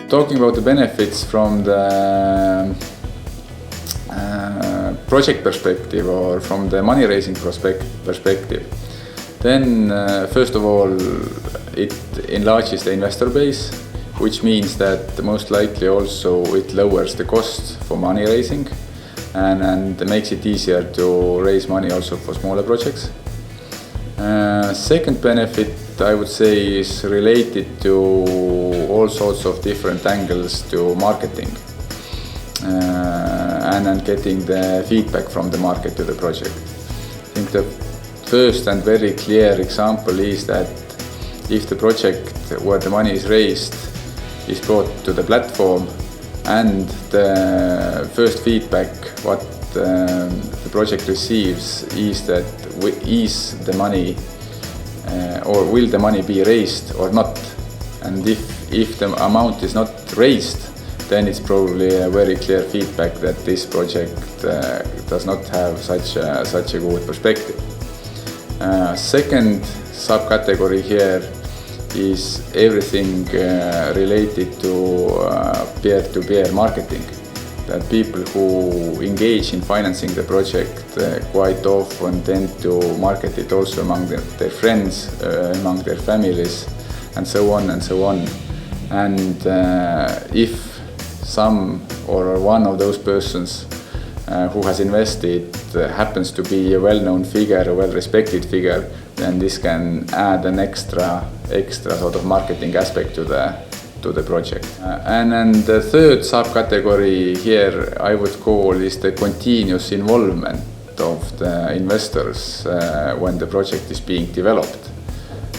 Talking about the benefits from the project perspective or from the money raising perspective, then first of all it enlarges the investor base, which means that most likely also it lowers the cost for money raising and makes it easier to raise money also for smaller projects. Second benefit, I would say, is related to all sorts of different angles to marketing and getting the feedback from the market to the project. I think the first and very clear example is that if the project where the money is raised is brought to the platform and the first feedback what the project receives is that is the money or will the money be raised or not, and if the amount is not raised, then it's probably a very clear feedback that this project does not have such a good perspective. Second subcategory here is everything related to peer-to-peer marketing. That people who engage in financing the project quite often tend to market it also among their friends, among their families, and so on and so on. And if some or one of those persons who has invested happens to be a well-known figure, a well-respected figure, then this can add an extra sort of marketing aspect to the project. And then the third subcategory here I would call is the continuous involvement of the investors when the project is being developed.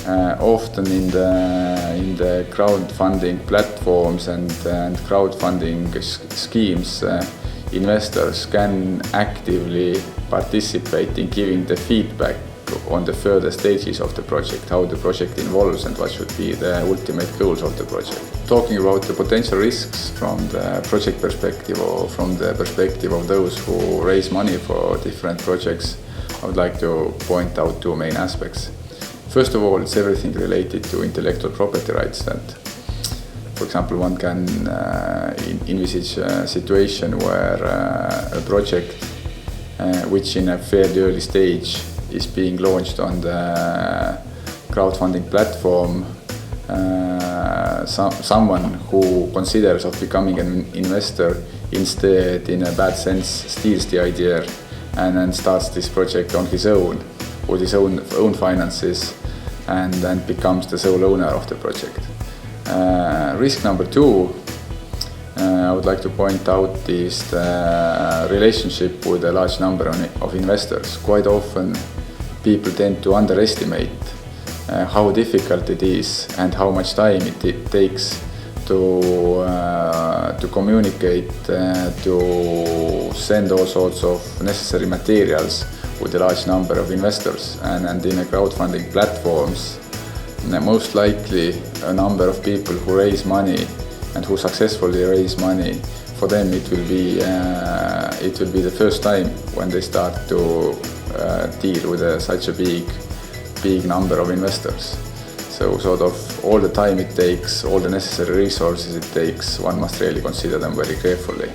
Often in the crowdfunding platforms and crowdfunding schemes, investors can actively participate in giving the feedback on the further stages of the project, how the project evolves and what should be the ultimate goals of the project. Talking about the potential risks from the project perspective or from the perspective of those who raise money for different projects, I would like to point out two main aspects. First of all, it's everything related to intellectual property rights. That, for example, one can envisage a situation where a project which in a fairly early stage is being launched on the crowdfunding platform, someone who considers of becoming an investor instead, in a bad sense, steals the idea and then starts this project on his own with his own finances and then becomes the sole owner of the project. Risk number two I would like to point out is the relationship with a large number of investors. Quite often people tend to underestimate how difficult it is and how much time it takes to communicate, to send all sorts of necessary materials with a large number of investors. And in a crowdfunding platforms, most likely a number of people who raise money and who successfully raise money, for them it will be the first time when they start to deal with such a big number of investors. So sort of all the time it takes, all the necessary resources it takes, one must really consider them very carefully.